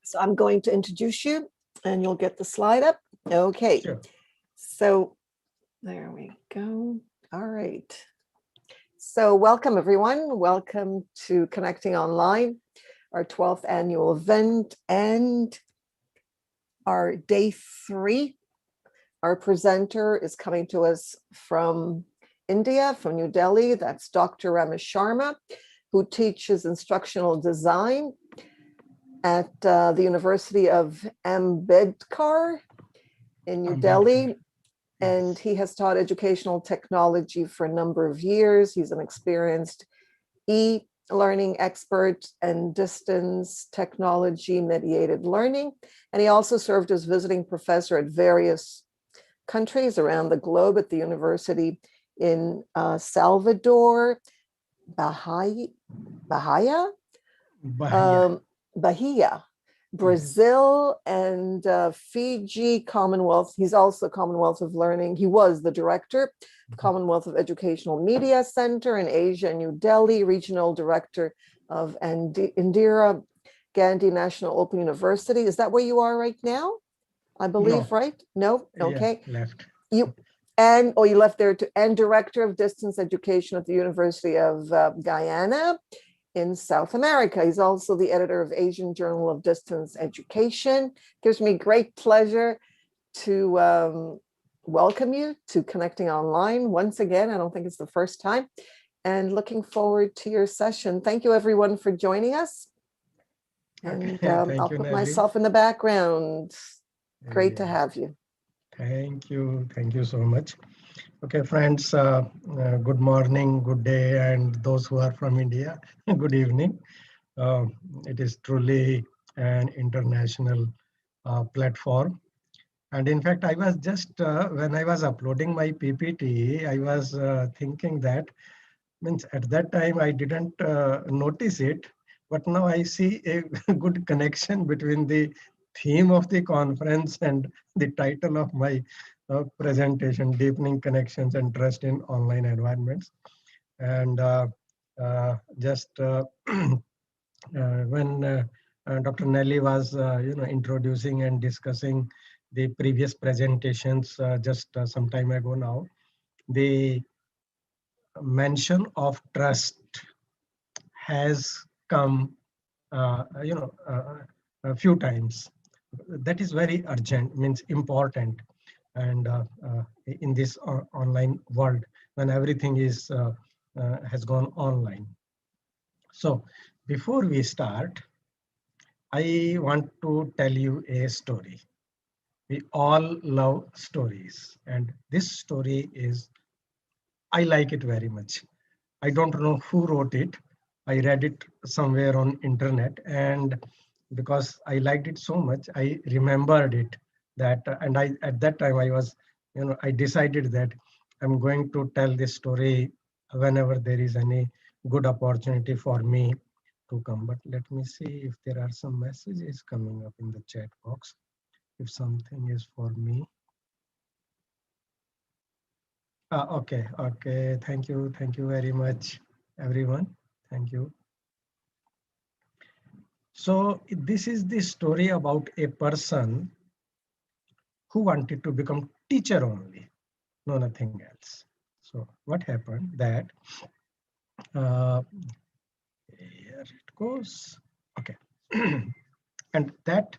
So I'm going to introduce you and you'll get the slide up. Okay. Sure. So there we go. All right. So welcome everyone. Welcome to Connecting Online, our 12th annual event and our day 3. Our presenter is coming to us from India, from New Delhi. That's Dr. Ramesh Sharma, who teaches instructional design at the University of Ambedkar in New Delhi. And he has taught educational technology for a number of years. He's an experienced e-learning expert and distance technology mediated learning. And he also served as visiting professor at various countries around the globe at the university in Salvador, Bahia, Brazil, and Fiji, Commonwealth. He's also Commonwealth of Learning. He was the director, Commonwealth of Educational Media Center in Asia, New Delhi, regional director of Indira Gandhi National Open University. Is that where you are right now? I believe, No. Right? No? Okay. Yeah, left. You left there and director of distance education at the University of Guyana in South America. He's also the editor of Asian Journal of Distance Education. Gives me great pleasure to welcome you to Connecting Online once again. I don't think it's the first time, and looking forward to your session. Thank you everyone for joining us. And I'll put myself in the background. Great to have you. Thank you. Thank you so much. Okay, friends, good morning, good day, and those who are from India, good evening. It is truly an international platform. And in fact, I was just, when I was uploading my PPT, I was thinking that, means at that time I didn't notice it, but now I see a good connection between the theme of the conference and the title of my presentation, Deepening Connections and Trust in Online Environments. And when Dr. Nellie was introducing and discussing the previous presentations just some time ago now, the mention of trust has come a few times. That is very urgent, means important, and in this online world when everything is has gone online. So before we start, I want to tell you a story. We all love stories, and this story is, I like it very much. I don't know who wrote it. I read it somewhere on internet, and because I liked it so much, I remembered it. And I at that time I was, I decided that I'm going to tell this story whenever there is any good opportunity for me to come. But let me see if there are some messages coming up in the chat box. If something is for me. Okay. Thank you very much, everyone. Thank you. So this is the story about a person who wanted to become teacher only, no nothing else. So what happened that, here it goes. Okay. And that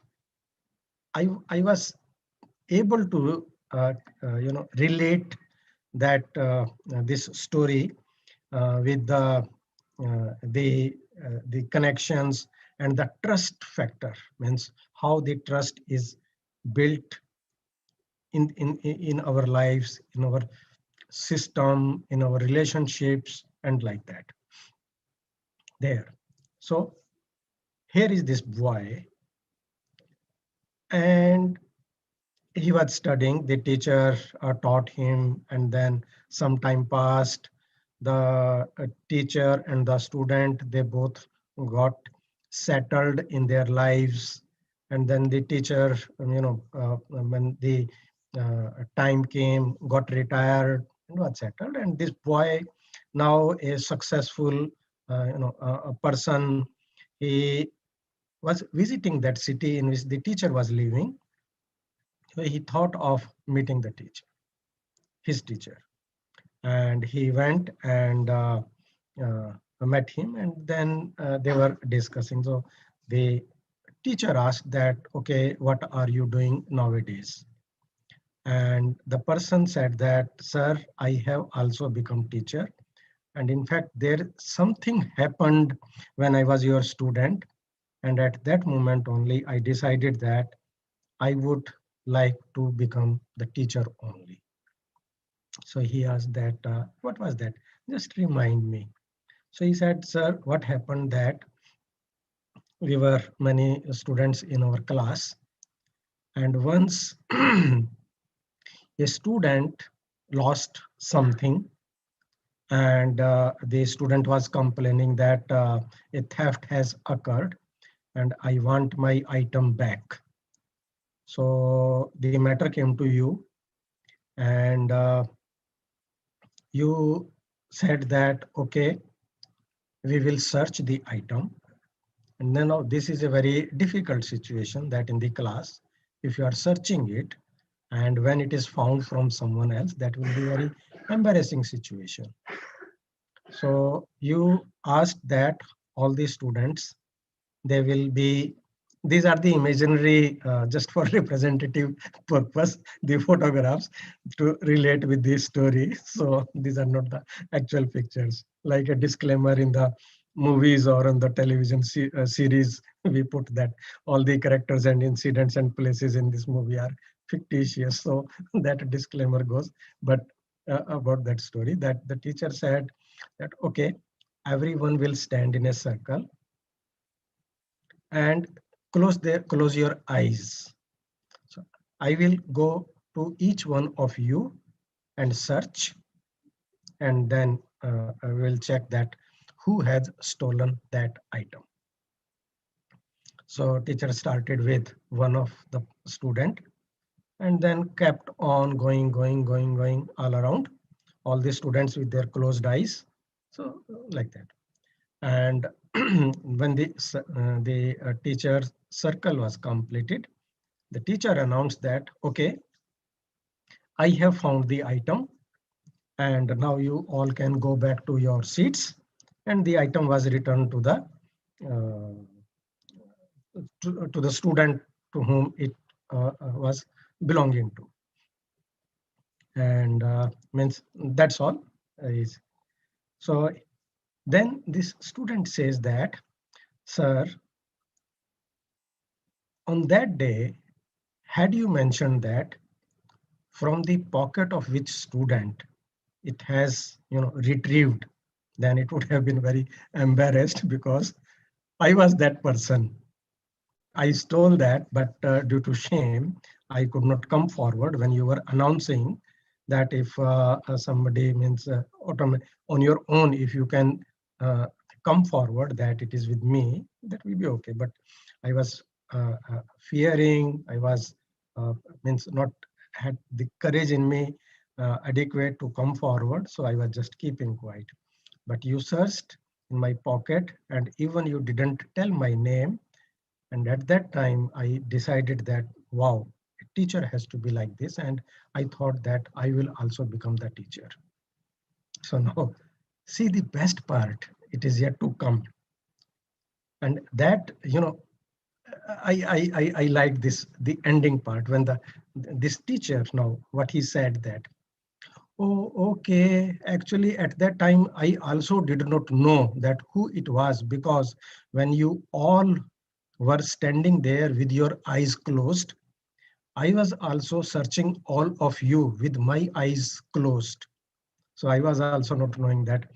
I was able to relate that this story with the connections and the trust factor, means how the trust is built in our lives, in our system, in our relationships, and like that. There. So here is this boy, and he was studying. The teacher taught him, and then some time passed. The teacher and the student, they both got settled in their lives, and then the teacher, when the time came, got retired and was settled. And this boy, now a successful, a person, he was visiting that city in which the teacher was living, he thought of meeting the teacher, his teacher. And he went and uh, met him, and then they were discussing. So the teacher asked that, okay, what are you doing nowadays? And the person said that, sir, I have also become teacher. And in fact, there something happened when I was your student. And at that moment only, I decided that I would like to become the teacher only. So he asked that, what was that? Just remind me. So he said, sir, what happened that we were many students in our class. And once a student lost something, and the student was complaining that a theft has occurred and I want my item back. So the matter came to you, and you said that, okay, we will search the item. And then this is a very difficult situation that in the class, if you are searching it, and when it is found from someone else, that will be very embarrassing situation. So you asked that all the students, they will be, these are the imaginary, just for representative purpose, the photographs to relate with this story. So these are not the actual pictures. Like a disclaimer in the movies or on the television series, we put that all the characters and incidents and places in this movie are fictitious. So that disclaimer goes. But about that story, that the teacher said that, okay, everyone will stand in a circle and close your eyes. So I will go to each one of you and search, and then I will check that who has stolen that item. So teacher started with one of the student, and then kept on going all around, all the students with their closed eyes. So like that. And when the teacher's circle was completed, the teacher announced that, okay, I have found the item, and now you all can go back to your seats. And the item was returned to uh, the student to whom it was belonging to. And means that's all. Is so then this student says that, sir, on that day, had you mentioned that from the pocket of which student it has retrieved, then it would have been very embarrassed, because I was that person. I stole that, but due to shame, I could not come forward when you were announcing that if somebody means on your own, if you can come forward that it is with me, that will be okay. But I was fearing, I was means not had the courage in me adequate to come forward, so I was just keeping quiet. But you searched in my pocket, and even you didn't tell my name. And at that time, I decided that, wow, a teacher has to be like this. And I thought that I will also become the teacher. So now, see the best part, it is yet to come. And that, I like this, the ending part when this teacher now, what he said that, oh, okay, actually at that time, I also did not know that who it was, because when you all were standing there with your eyes closed, I was also searching all of you with my eyes closed. So I was also not knowing that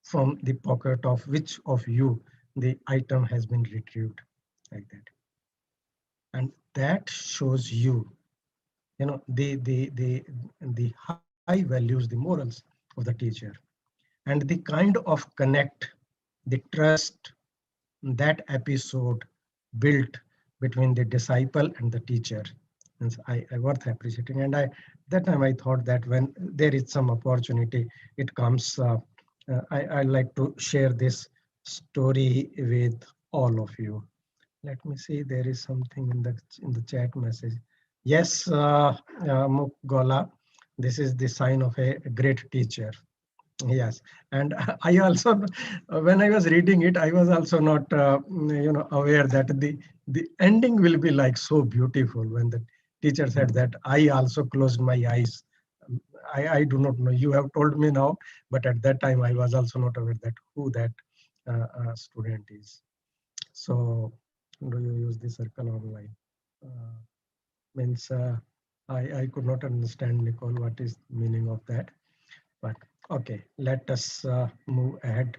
from the pocket of which of you the item has been retrieved, like that. And that shows you, the high values, the morals of the teacher, and the kind of connect, the trust that episode built between the disciple and the teacher. And I worth appreciating. And that time I thought that when there is some opportunity, it comes, I like to share this story with all of you. Let me see. There is something in the chat message. Yes, Mukgola, this is the sign of a great teacher. Yes, and I also, when I was reading it, I was also not, aware that the ending will be like so beautiful when the teacher said that I also closed my eyes. I do not know. You have told me now, but at that time I was also not aware that who that student is. So, do you use the circle online? Uh, means I could not understand, Nicole, what is meaning of that. But okay, let us move ahead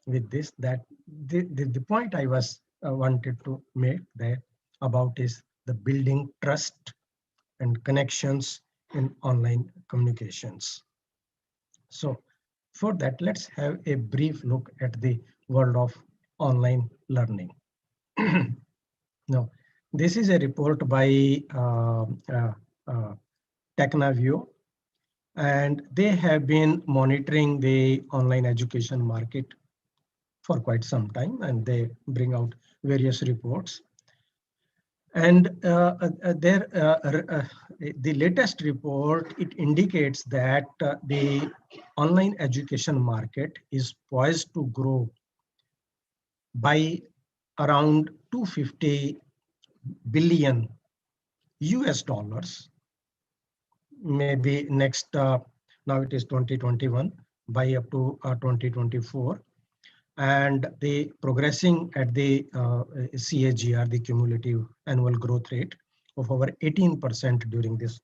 with this. That the point I was wanted to make there about is the building trust and connections in online communications. So for that, let's have a brief look at the world of online learning. Now, this is a report by Technaview, and they have been monitoring the online education market for quite some time, and they bring out various reports. And the latest report, it indicates that the online education market is poised to grow by around 250 billion US dollars, maybe next, now it is 2021, by up to 2024. And the progressing at the CAGR, the cumulative annual growth rate of over 18% during this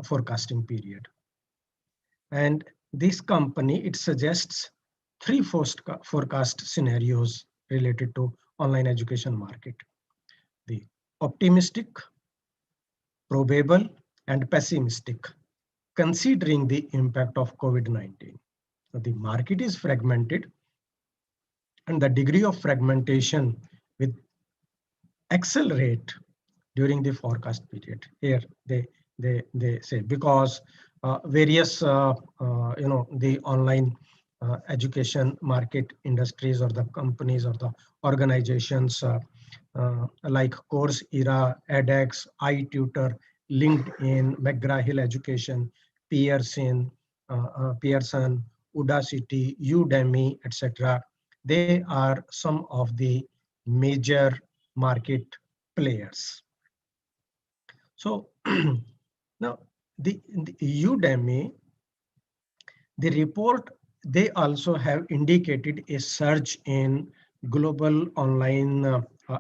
forecasting period. And this company, it suggests three forecast scenarios related to online education market: the optimistic, probable, and pessimistic, considering the impact of COVID-19. So the market is fragmented, and the degree of fragmentation will accelerate during the forecast period. Here they say, because various the online education market industries or the companies or the organizations like Coursera, edX, iTutor, LinkedIn, McGraw-Hill Education, Pearson, Udacity, Udemy, etc. They are some of the major market players. So now the Udemy, the report, they also have indicated a surge in global online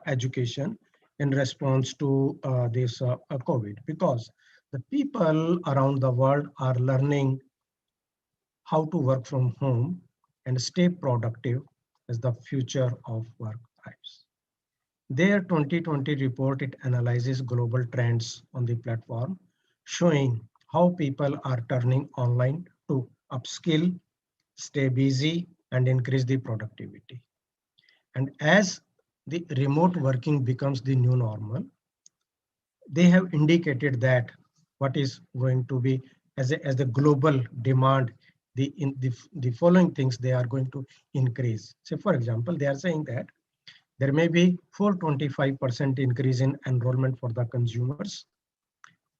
education in response to this COVID, because the people around the world are learning how to work from home and stay productive as the future of work thrives. Their 2020 report, it analyzes global trends on the platform, showing how people are turning online to upskill, stay busy, and increase the productivity. And as the remote working becomes the new normal, they have indicated that what is going to be as the global demand, the following things they are going to increase. So for example, they are saying that there may be 425% increase in enrollment for the consumers,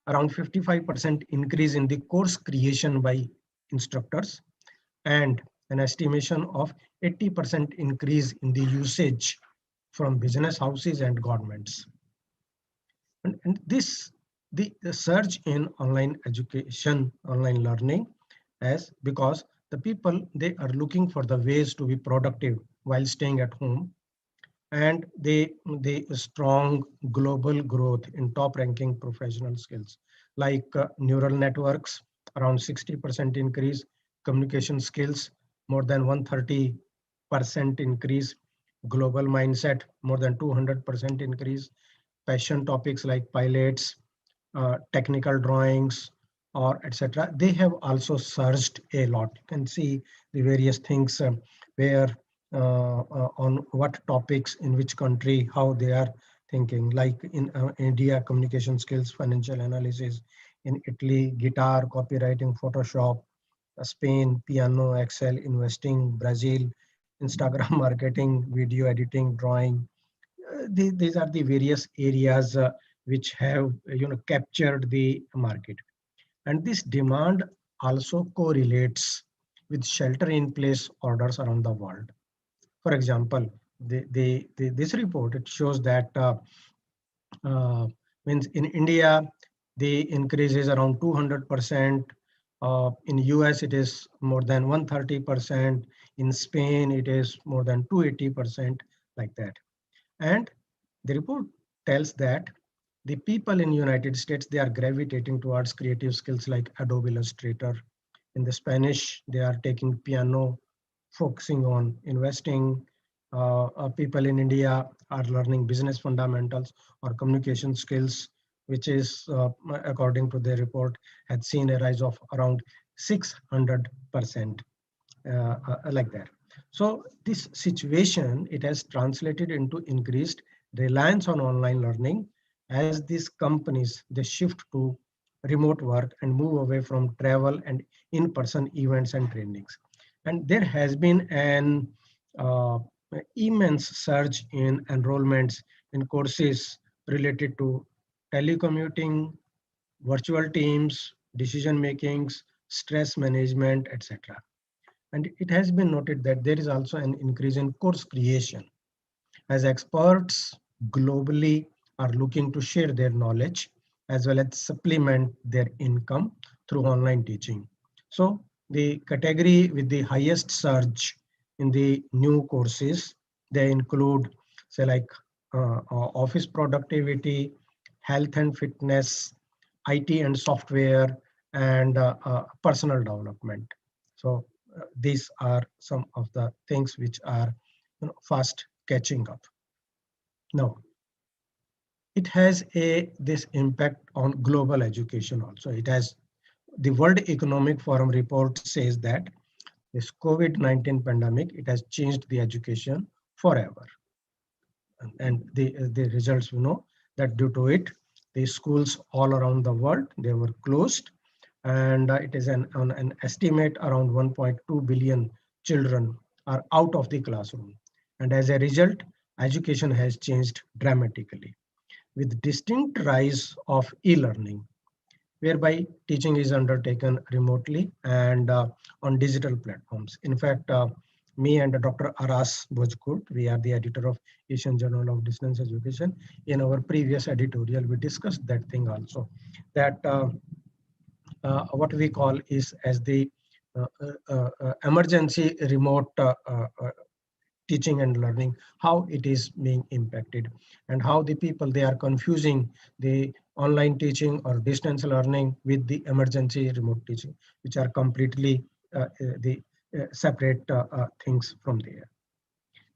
around 55% increase in the course creation by instructors, and an estimation of 80% increase in the usage from business houses and governments. And this, the surge in online education, online learning, as because the people, they are looking for the ways to be productive while staying at home, and the strong global growth in top ranking professional skills like neural networks, around 60% increase, communication skills, more than 130% increase, global mindset, more than 200% increase, passion topics like pilots, technical drawings, or etc. They have also surged a lot. You can see the various things where on what topics in which country, how they are thinking. Like in India, communication skills, financial analysis; in Italy, guitar, copywriting, Photoshop; Spain, piano, Excel; investing, Brazil, Instagram marketing, video editing, drawing. these are the various areas which have captured the market. And this demand also correlates with shelter in place orders around the world. For example, this report, it shows that uh, means in India, the increase is around 200%. In US, it is more than 130%. In Spain, it is more than 280%, like that. And the report tells that the people in United States, they are gravitating towards creative skills like Adobe Illustrator. In the Spanish, they are taking piano, focusing on investing. People in India are learning business fundamentals or communication skills, which is, according to the report, had seen a rise of around 600%, like that. So this situation, it has translated into increased reliance on online learning as these companies, they shift to remote work and move away from travel and in-person events and trainings. And there has been an uh, immense surge in enrollments in courses related to telecommuting, virtual teams, decision makings, stress management, etc. And it has been noted that there is also an increase in course creation as experts globally are looking to share their knowledge as well as supplement their income through online teaching. So the category with the highest surge in the new courses, they include, say, like office productivity, health and fitness, IT and software, and personal development. So these are some of the things which are fast catching up. Now, it has this impact on global education also. It has, the World Economic Forum report says that this COVID-19 pandemic, it has changed the education forever. And the results, that due to it, the schools all around the world, they were closed. And it is an estimate around 1.2 billion children are out of the classroom. And as a result, education has changed dramatically with distinct rise of e-learning, whereby teaching is undertaken remotely and on digital platforms. In fact, me and Dr. Aras Bhojkut, we are the editor of Asian Journal of Distance Education. In our previous editorial, we discussed that thing also, that what we call is as the emergency remote teaching and learning, how it is being impacted, and how the people, they are confusing the online teaching or distance learning with the emergency remote teaching, which are completely the separate things from there.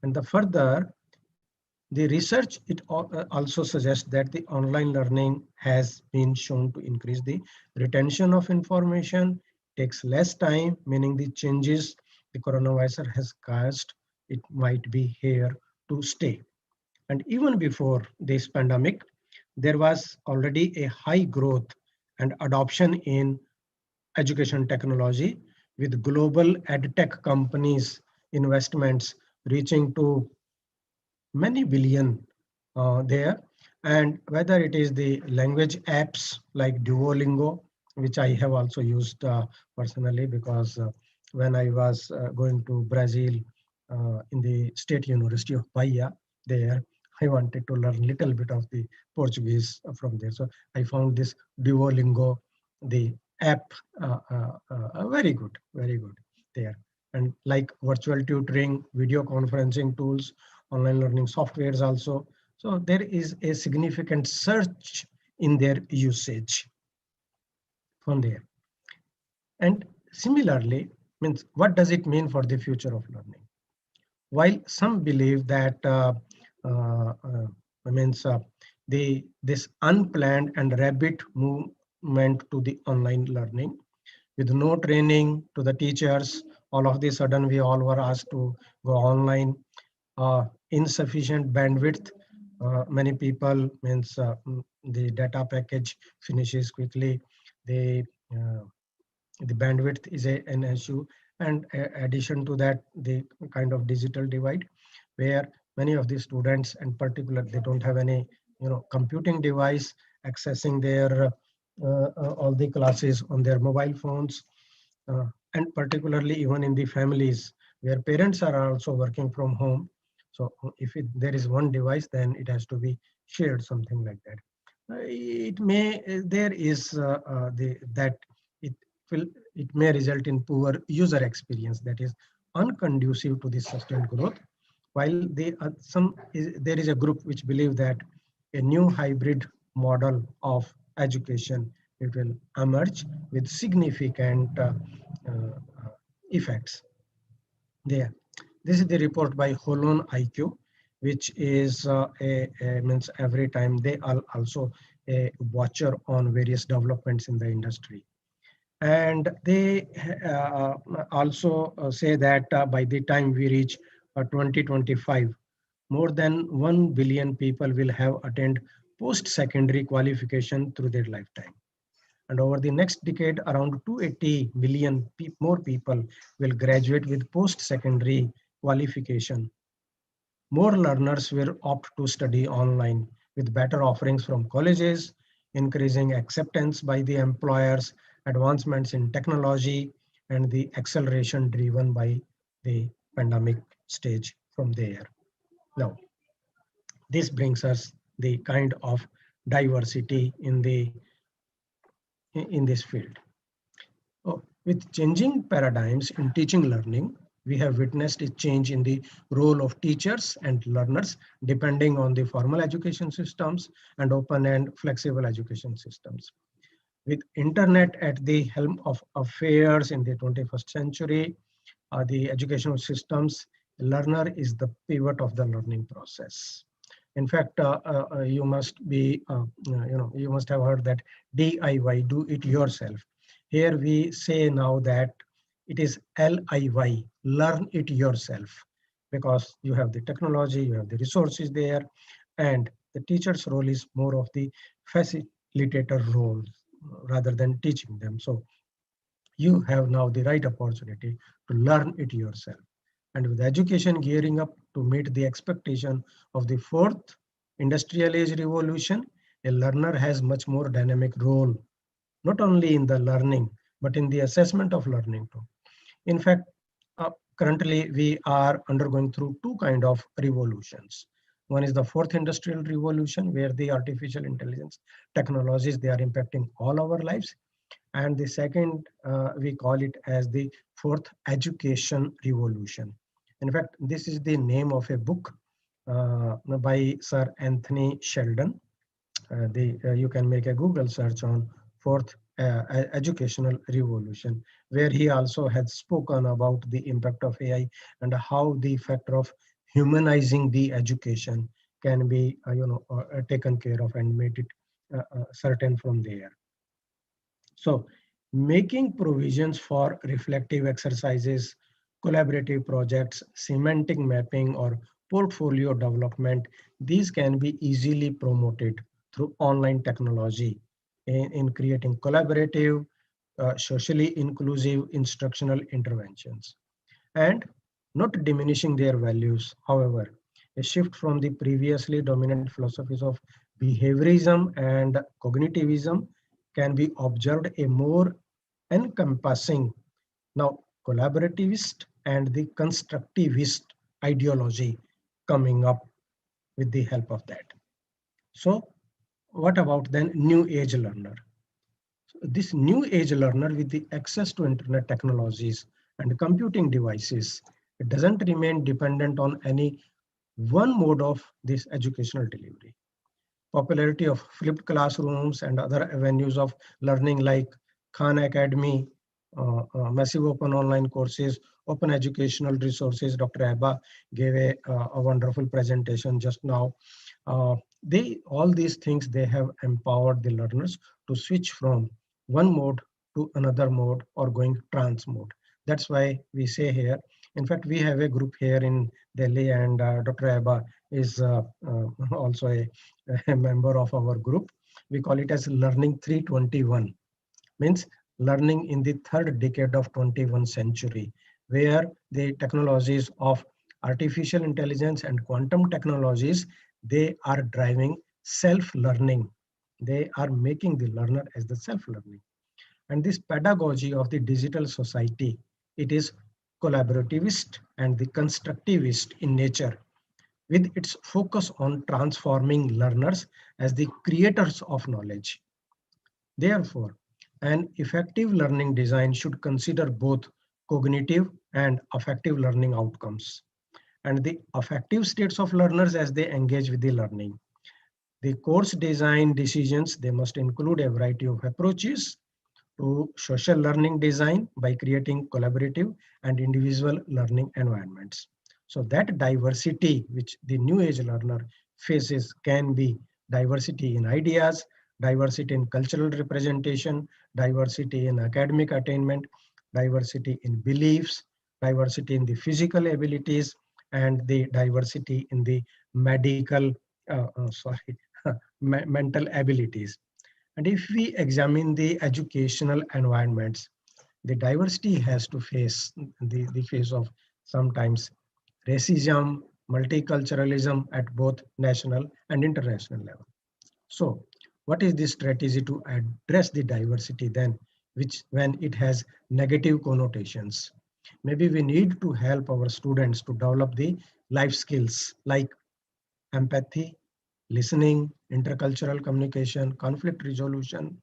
And the further, the research, it also suggests that the online learning has been shown to increase the retention of information, takes less time, meaning the changes the coronavirus has caused, it might be here to stay. And even before this pandemic, there was already a high growth and adoption in education technology with global edtech companies investments reaching to many billion there. And whether it is the language apps like Duolingo, which I have also used personally, because when I was going to Brazil in the State University of Bahia, there I wanted to learn little bit of the Portuguese from there. So I found this Duolingo, the app, very good there. And like virtual tutoring, video conferencing tools, online learning softwares also. So there is a significant surge in their usage from there. And similarly, means what does it mean for the future of learning? While some believe that uh, uh, means this unplanned and rapid movement to the online learning with no training to the teachers, all of the sudden we all were asked to go online, insufficient bandwidth. Many people means the data package finishes quickly. The uh, the bandwidth is an issue, and addition to that, the kind of digital divide, where Many of the students, and particularly, they don't have any, computing device accessing their all the classes on their mobile phones, uh, and particularly even in the families where parents are also working from home. So if there is one device, then it has to be shared, something like that. There is that it will, it may result in poor user experience that is unconducive to the sustained growth. While there is a group which believe that a new hybrid model of education, it will emerge with significant uh, effects there. This is the report by Holon IQ, which is means every time they are also a watcher on various developments in the industry. And they also say that by the time we reach 2025, more than 1 billion people will have attained post-secondary qualification through their lifetime. And over the next decade, around 280 million more people will graduate with post-secondary qualification. More learners will opt to study online with better offerings from colleges, increasing acceptance by the employers, advancements in technology, and the acceleration driven by the pandemic stage from there. Now, this brings us the kind of diversity in this field. With changing paradigms in teaching learning, we have witnessed a change in the role of teachers and learners depending on the formal education systems and open and flexible education systems. With internet at the helm of affairs in the 21st century, the educational systems, learner is the pivot of the learning process. In fact, you must be, you must have heard that DIY, do it yourself. Here we say now that it is LIY, learn it yourself, because you have the technology, you have the resources there, and the teacher's role is more of the facilitator role rather than teaching them. So you have now the right opportunity to learn it yourself. And with education gearing up to meet the expectation of the fourth industrial age revolution, a learner has much more dynamic role, not only in the learning, but in the assessment of learning too. In fact, currently we are undergoing through two kind of revolutions. One is the fourth industrial revolution, where the artificial intelligence technologies, they are impacting all our lives. And the second, we call it as the fourth education revolution. In fact, this is the name of a book by Sir Anthony Sheldon. You can make a Google search on fourth educational revolution, where he also has spoken about the impact of AI and how the factor of humanizing the education can be taken care of and made it certain from there. So making provisions for reflective exercises, collaborative projects, semantic mapping, or portfolio development, these can be easily promoted through online technology in creating collaborative, socially inclusive instructional interventions. And not diminishing their values. However, a shift from the previously dominant philosophies of behaviorism and cognitivism can be observed a more encompassing, now collaborativist and the constructivist ideology coming up with the help of that. So what about then new age learner? This new age learner with the access to internet technologies and computing devices, it doesn't remain dependent on any one mode of this educational delivery. Popularity of flipped classrooms and other avenues of learning like Khan Academy, massive open online courses, open educational resources. Dr. Abba gave a wonderful presentation just now. All these things, they have empowered the learners to switch from one mode to another mode or going trans mode. That's why we say here, in fact, we have a group here in Delhi, and Dr. Abba is also a member of our group. We call it as Learning 321, means learning in the third decade of 21st century, where the technologies of Artificial intelligence and quantum technologies, they are driving self-learning. They are making the learner as the self-learning. And this pedagogy of the digital society, it is collaborativist and the constructivist in nature, with its focus on transforming learners as the creators of knowledge. Therefore, an effective learning design should consider both cognitive and affective learning outcomes and the affective states of learners as they engage with the learning. The course design decisions, they must include a variety of approaches to social learning design by creating collaborative and individual learning environments. So that diversity which the new age learner faces can be diversity in ideas, diversity in cultural representation, diversity in academic attainment, diversity in beliefs, diversity in the physical abilities, and the diversity in the medical, sorry, mental abilities. And if we examine the educational environments, the diversity has to face the face of sometimes racism, multiculturalism at both national and international level. So, what is the strategy to address the diversity then, which when it has negative connotations? Maybe we need to help our students to develop the life skills like empathy, listening, intercultural communication, conflict resolution,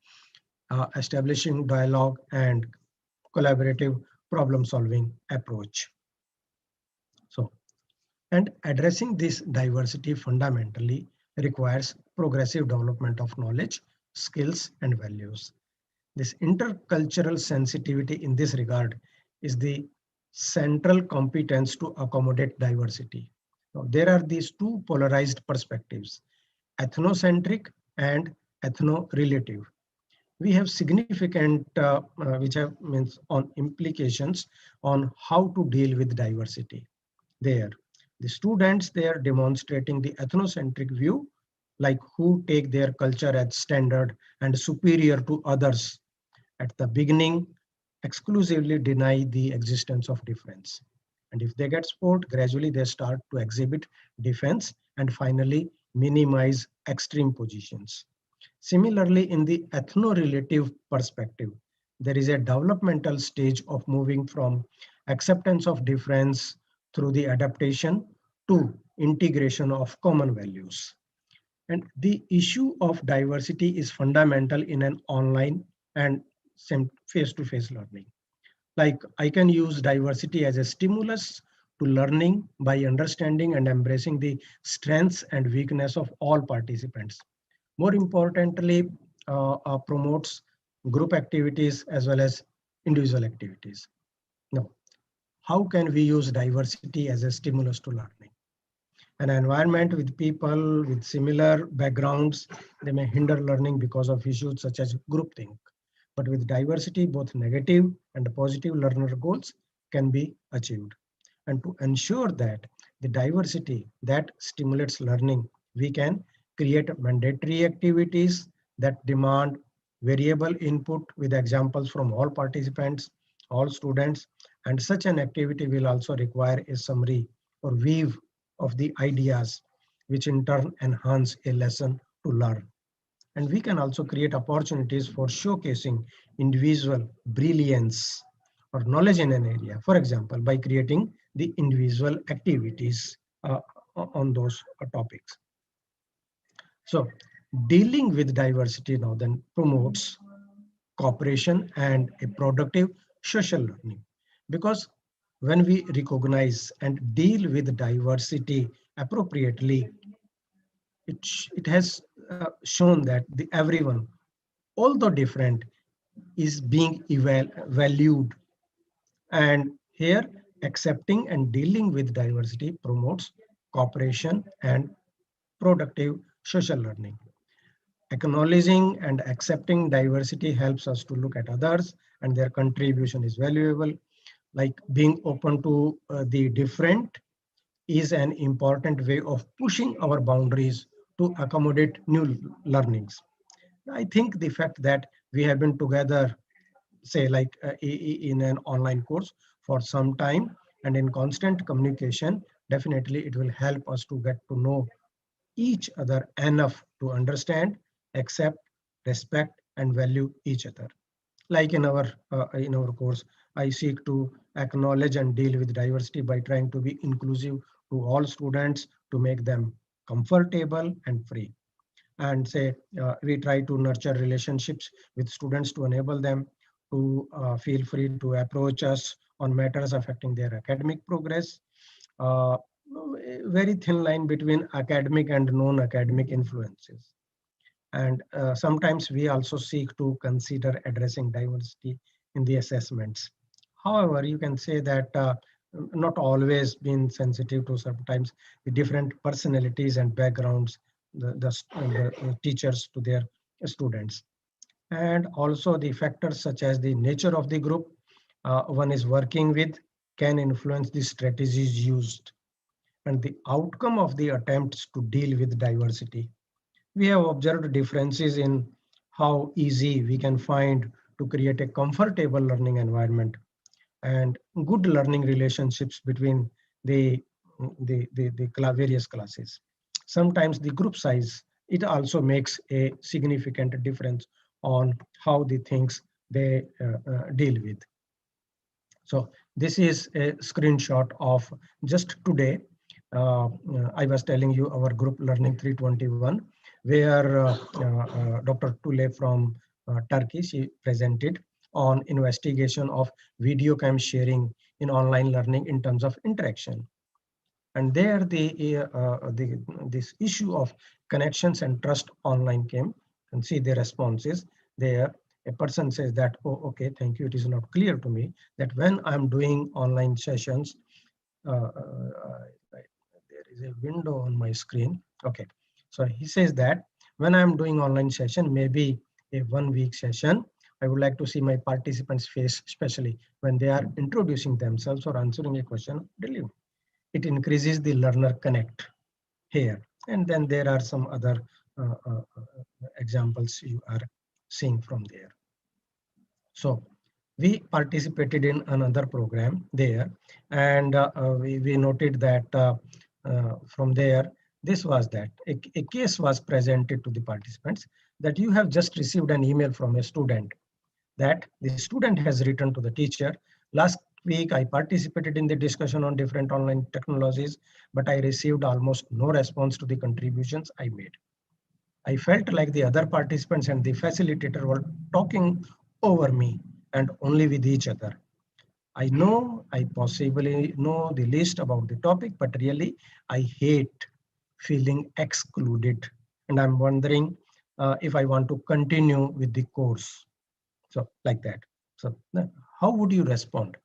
establishing dialogue, and collaborative problem solving approach. So, and addressing this diversity fundamentally requires progressive development of knowledge, skills, and values. This intercultural sensitivity in this regard is the central competence to accommodate diversity. Now, there are these two polarized perspectives, ethnocentric and ethno-relative. We have significant which have means on implications on how to deal with diversity. There, the students, they are demonstrating the ethnocentric view, like who take their culture as standard and superior to others. At the beginning, exclusively deny the existence of difference. And if they get sport, gradually they start to exhibit defense and finally minimize extreme positions. Similarly, in the ethno-relative perspective, there is a developmental stage of moving from acceptance of difference through the adaptation to integration of common values. And the issue of diversity is fundamental in an online and face-to-face learning. Like I can use diversity as a stimulus to learning by understanding and embracing the strengths and weakness of all participants. More importantly, promotes group activities as well as individual activities. Now, how can we use diversity as a stimulus to learning? An environment with people with similar backgrounds, they may hinder learning because of issues such as groupthink. But with diversity, both negative and positive learner goals can be achieved. And to ensure that the diversity that stimulates learning, we can create mandatory activities that demand variable input with examples from all participants, all students, and such an activity will also require a summary or weave of the ideas, which in turn enhance a lesson to learn. And we can also create opportunities for showcasing individual brilliance or knowledge in an area. For example, by creating the individual activities on those topics. So dealing with diversity now then promotes cooperation and a productive social learning. Because when we recognize and deal with diversity appropriately, it has shown that the everyone, although different, is being valued. And here, accepting and dealing with diversity promotes cooperation and productive social learning. Acknowledging and accepting diversity helps us to look at others and their contribution is valuable. Like being open to the different is an important way of pushing our boundaries to accommodate new learnings. I think the fact that we have been together, say in an online course for some time and in constant communication, definitely it will help us to get to know each other enough to understand, accept, respect, and value each other. Like in our course, I seek to acknowledge and deal with diversity by trying to be inclusive to all students, to make them comfortable and free. And say we try to nurture relationships with students to enable them to feel free to approach us on matters affecting their academic progress. uh, a very thin line between academic and non-academic influences. And sometimes we also seek to consider addressing diversity in the assessments. However, you can say that not always being sensitive to sometimes the different personalities and backgrounds, the teachers to their students. And also the factors such as the nature of the group one is working with can influence the strategies used and the outcome of the attempts to deal with diversity. We have observed differences in how easy we can find to create a comfortable learning environment and good learning relationships between the, the various classes. Sometimes the group size, it also makes a significant difference on how the things they deal with. So this is a screenshot of just today. I was telling you our group Learning 321, where Dr. Tule from Turkey, she presented on investigation of video cam sharing in online learning in terms of interaction. And there this issue of connections and trust online came, and see the responses there. A person says that, oh, okay, thank you. It is not clear to me that when I'm doing online sessions, there is a window on my screen. Okay. So he says that when I'm doing online session, maybe a 1 week session, I would like to see my participants' face, especially when they are introducing themselves or answering a question. It increases the learner connect here. And then there are some other examples you are seeing from there. So we participated in another program there, and we noted that from there, this was that a case was presented to the participants that you have just received an email from a student that the student has written to the teacher. Last week, I participated in the discussion on different online technologies, but I received almost no response to the contributions I made. I felt like the other participants and the facilitator were talking over me and only with each other. I know I possibly know the least about the topic, but really I hate feeling excluded. And I'm wondering if I want to continue with the course. So like that. So how would you respond?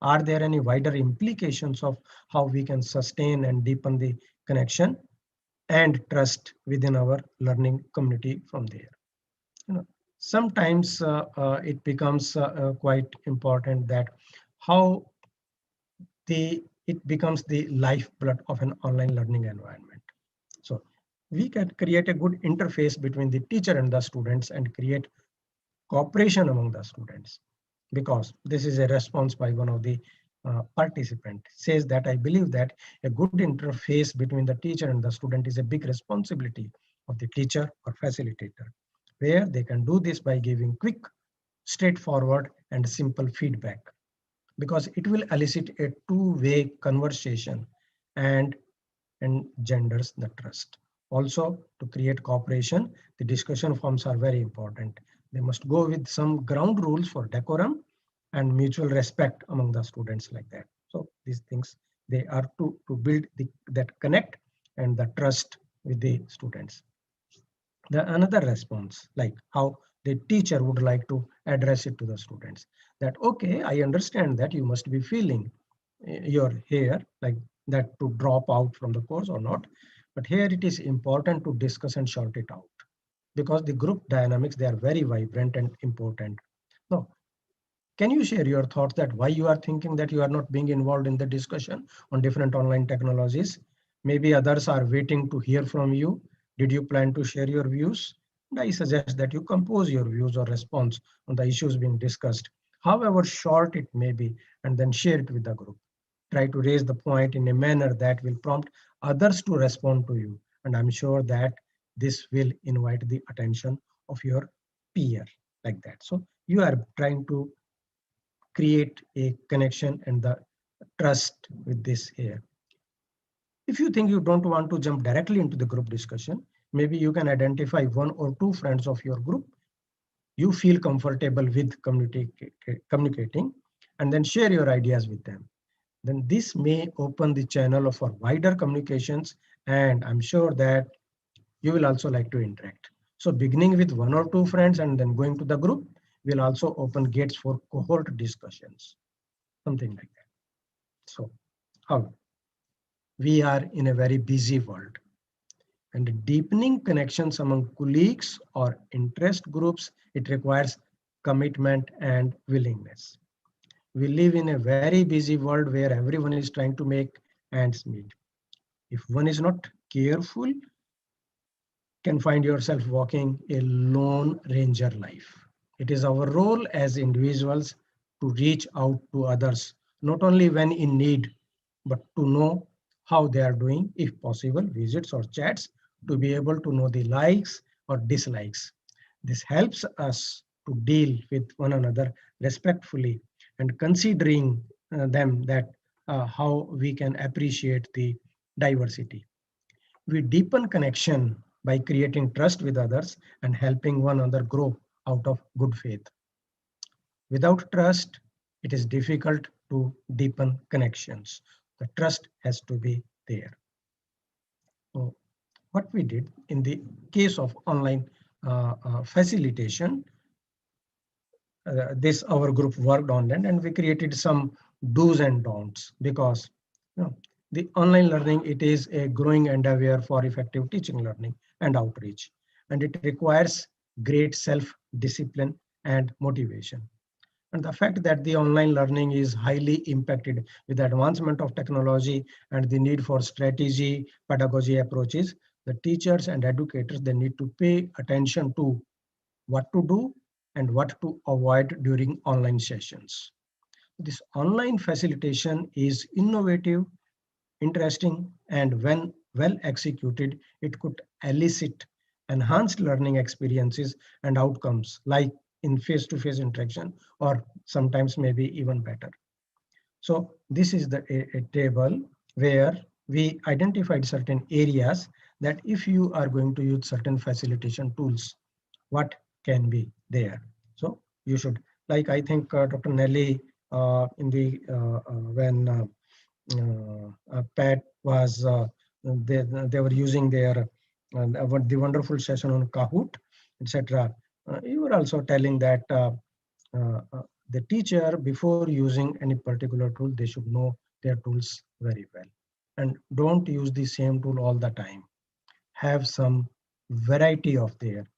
Are there any wider implications of how we can sustain and deepen the connection and trust within our learning community from there? You know, sometimes it becomes quite important that how it becomes the lifeblood of an online learning environment. So we can create a good interface between the teacher and the students and create cooperation among the students, because this is a response by one of the participant says that I believe that a good interface between the teacher and the student is a big responsibility of the teacher or facilitator, where they can do this by giving quick, straightforward, and simple feedback, because it will elicit a two-way conversation and engenders the trust. Also, to create cooperation, the discussion forums are very important. They must go with some ground rules for decorum and mutual respect among the students like that. So these things, they are to build that connect and the trust with the students. The another response, like how the teacher would like to address it to the students, that, okay, I understand that you must be feeling you're here like that to drop out from the course or not. But here it is important to discuss and sort it out, because the group dynamics, they are very vibrant and important. Now, can you share your thoughts that why you are thinking that you are not being involved in the discussion on different online technologies? Maybe others are waiting to hear from you. Did you plan to share your views? And I suggest that you compose your views or response on the issues being discussed, however short it may be, and then share it with the group. try to raise the point in a manner that will prompt others to respond to you. And I'm sure that this will invite the attention of your peer like that. So you are trying to create a connection and the trust with this here. If you think you don't want to jump directly into the group discussion, maybe you can identify one or two friends of your group you feel comfortable with communicating, and then share your ideas with them. Then this may open the channel for wider communications, and I'm sure that you will also like to interact. So beginning with one or two friends and then going to the group will also open gates for cohort discussions, something like that. So how we are in a very busy world, and deepening connections among colleagues or interest groups, it requires commitment and willingness. We live in a very busy world where everyone is trying to make ends meet. If one is not careful, can find yourself walking a lone ranger life. It is our role as individuals to reach out to others, not only when in need, but to know how they are doing, if possible, visits or chats, to be able to know the likes or dislikes. This helps us to deal with one another respectfully and considering them that how we can appreciate the diversity. We deepen connection by creating trust with others and helping one another grow out of good faith. Without trust, it is difficult to deepen connections. The trust has to be there. So what we did in the case of online facilitation, this our group worked on it, and we created some do's and don'ts because you know, the online learning, it is a growing endeavor for effective teaching, learning and outreach, and it requires great self discipline and motivation. And the fact that the online learning is highly impacted with the advancement of technology and the need for strategy pedagogy approaches, the teachers and educators, they need to pay attention to what to do and what to avoid during online sessions. This online facilitation is innovative, interesting, and when well executed, it could elicit enhanced learning experiences and outcomes like in face-to-face interaction, or sometimes maybe even better. So this is a table where we identified certain areas that if you are going to use certain facilitation tools, what can be there. So you should, like I think Dr. Nellie in the when Pat was, they were using their, the wonderful session on Kahoot, etc. You were also telling that the teacher, before using any particular tool, they should know their tools very well. And don't use the same tool all the time. Have some variety of there.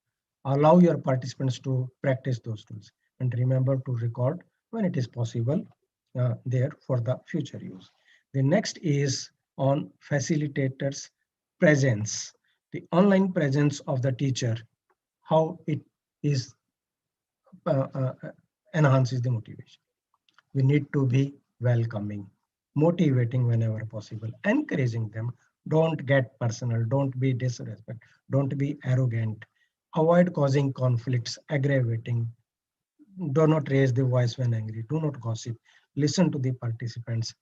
Allow your participants to practice those tools. And remember to record when it is possible there for the future use. The next is on facilitators' presence, the online presence of the teacher, how it is uh, uh, enhances the motivation. We need to be welcoming, motivating whenever possible, encouraging them. Don't get personal, don't be disrespectful, don't be arrogant, avoid causing conflicts, aggravating, do not raise the voice when angry, do not gossip, listen to the participants,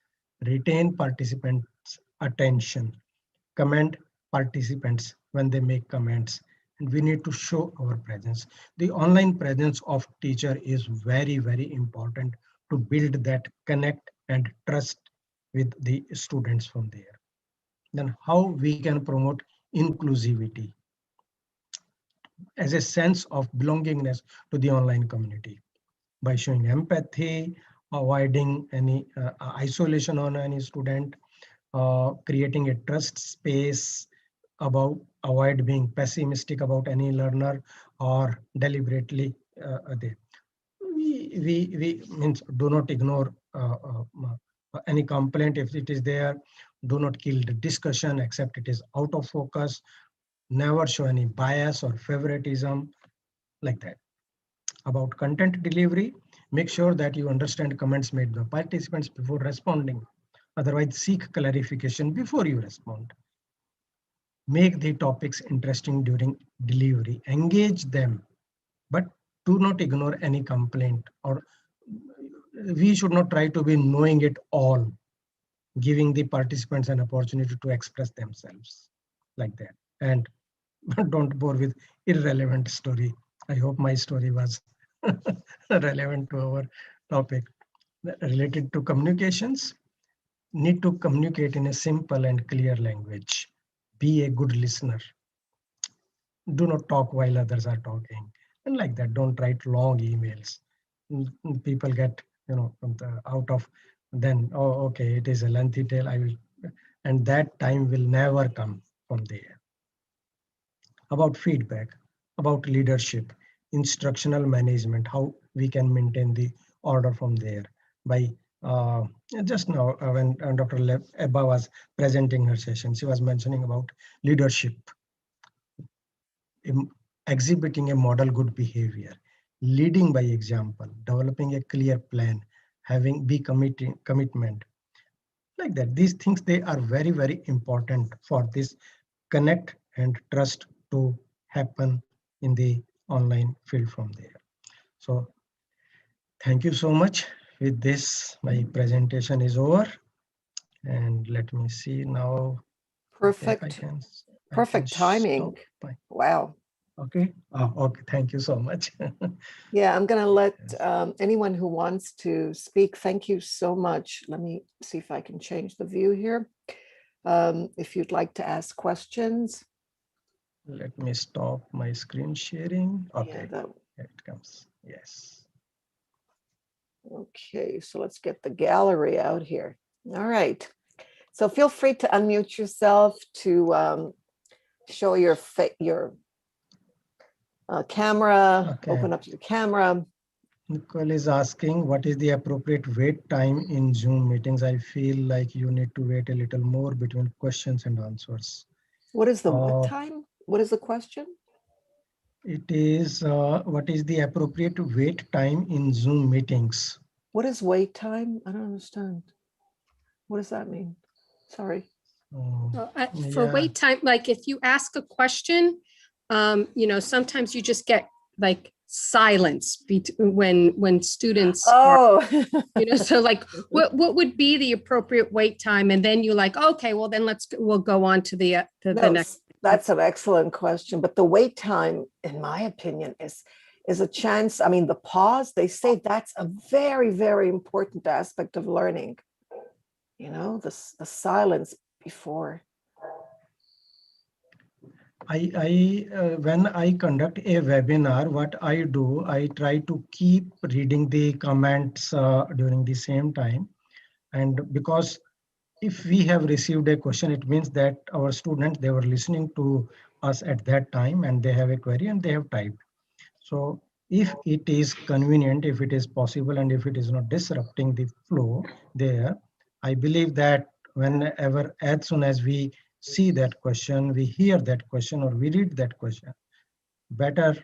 retain participants' attention, comment participants when they make comments, and we need to show our presence. The online presence of teacher is very, very important to build that connect and trust with the students from there. Then how we can promote inclusivity as a sense of belongingness to the online community by showing empathy, avoiding any isolation on any student, creating a trust space about avoid being pessimistic about any learner or deliberately there. We means do not ignore any complaint if it is there. Do not kill the discussion except it is out of focus. Never show any bias or favoritism like that. About content delivery, make sure that you understand comments made by participants before responding. Otherwise, seek clarification before you respond. Make the topics interesting during delivery. Engage them, but do not ignore any complaint, or we should not try to be knowing it all, giving the participants an opportunity to express themselves like that. And don't bore with irrelevant story. I hope my story was relevant to our topic. Related to communications, need to communicate in a simple and clear language. Be a good listener. Do not talk while others are talking. And like that, don't write long emails. People get, out of, then, oh, okay, it is a lengthy tale, I will, and that time will never come from there. About feedback, about leadership, instructional management, how we can maintain the order from there. By just now, when Dr. Ebba was presenting her session, she was mentioning about leadership, exhibiting a model good behavior, leading by example, developing a clear plan, having commitment, like that. These things, they are very, very important for this connect and trust to happen in the online field from there. So thank you so much. With this, my presentation is over. And let me see now. Perfect. Okay, Perfect timing. Wow. Okay. Okay. Thank you so much. Yeah, I'm going to let anyone who wants to speak. Thank you so much. Let me see if I can change the view here. If you'd like to ask questions. Let me stop my screen sharing. Okay, Yeah, here it comes. Yes. Okay, so let's get the gallery out here. All right. So feel free to unmute yourself to show your camera, Okay. Open up your camera. Nicole is asking, what is the appropriate wait time in Zoom meetings? I feel like you need to wait a little more between questions and answers. What is the what time? What is the question? It is, what is the appropriate wait time in Zoom meetings? What is wait time? I don't understand. What does that mean? Sorry. For wait time, like if you ask a question, sometimes you just get like silence when students are, so like what would be the appropriate wait time? And then you're like, okay, well then we'll go on to the next. That's an excellent question. But the wait time, in my opinion, is a chance. I mean, the pause, they say that's a very, very important aspect of learning. The silence before. When I conduct a webinar, what I do, I try to keep reading the comments during the same time. And because if we have received a question, it means that our students, they were listening to us at that time and they have a query and they have typed. So if it is convenient, if it is possible, and if it is not disrupting the flow there, I believe that whenever, as soon as we see that question, we hear that question, or we read that question, better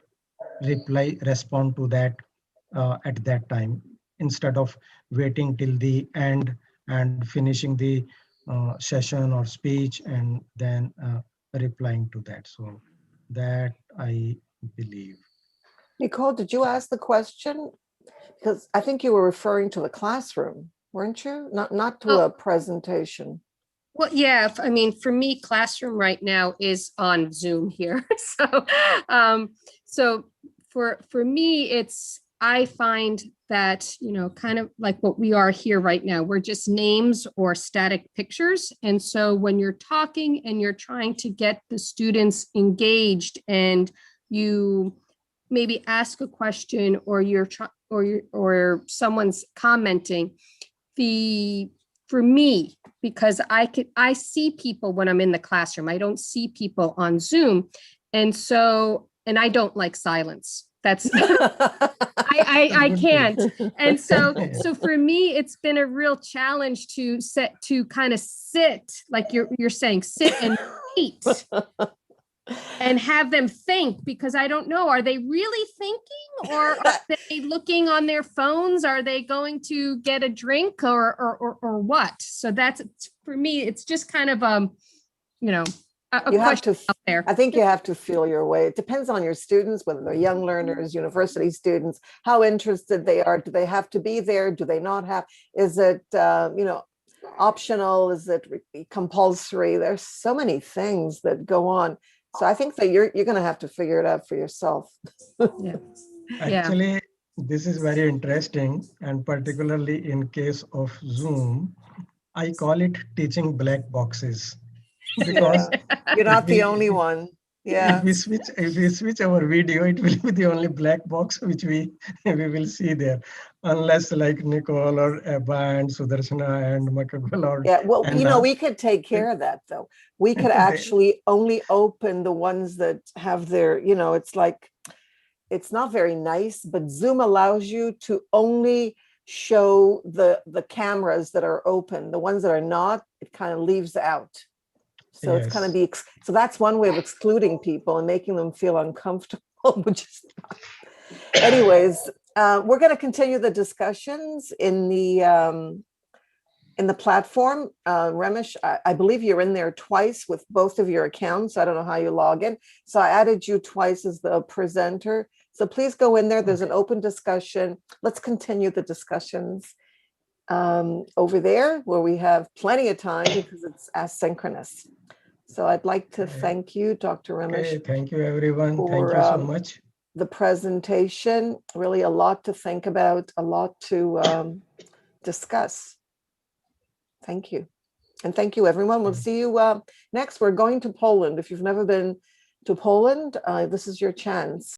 respond to that at that time, instead of waiting till the end and finishing the session or speech and then replying to that. So that I believe. Nicole, did you ask the question? Because I think you were referring to the classroom, weren't you? Not to a presentation. Well, yeah, I mean, for me, classroom right now is on Zoom here. So for me, I find that, kind of like what we are here right now, we're just names or static pictures. And so when you're talking and you're trying to get the students engaged and you maybe ask a question or or someone's commenting, for me, because I see people when I'm in the classroom, I don't see people on Zoom. And I don't like silence. That's, I can't. And so for me, it's been a real challenge to kind of sit, like you're saying, sit and wait. and have them think, because I don't know, are they really thinking, or are they looking on their phones? Are they going to get a drink or what? So that's, for me, it's just kind of, you know, a You have question to, out there. I think you have to feel your way. It depends on your students, whether they're young learners, university students, how interested they are. Do they have to be there? Do they not have? Is it, optional? Is it compulsory? There's so many things that go on. So I think that you're going to have to figure it out for yourself. Yeah. Actually, this is very interesting, and particularly in case of Zoom, I call it teaching black boxes, because You're if not the we only one. Yeah. if we switch our video, it will be the only black box which we will see there, unless like Nicole or Abba and Sudarshana and Makagwal or Yeah. Well, Anna, we could take care of that though. We could they, actually only open the ones that have their, it's like, it's not very nice, but Zoom allows you to only show the cameras that are open. The ones that are not, it kind of leaves out. So it's kind of yes. so that's one way of excluding people and making them feel uncomfortable, which is, anyways, we're going to continue the discussions in the platform. Ramesh, I believe you're in there twice with both of your accounts. I don't know how you log in. So I added you twice as the presenter. So please go in there. There's an open discussion. Let's continue the discussions over there where we have plenty of time because it's asynchronous. So I'd like to thank you, Dr. Ramesh, Okay, thank you everyone. Thank you so for much. the presentation. Really a lot to think about, a lot to discuss. Thank you. And thank you, everyone. We'll see you next. We're going to Poland. If you've never been to Poland, this is your chance.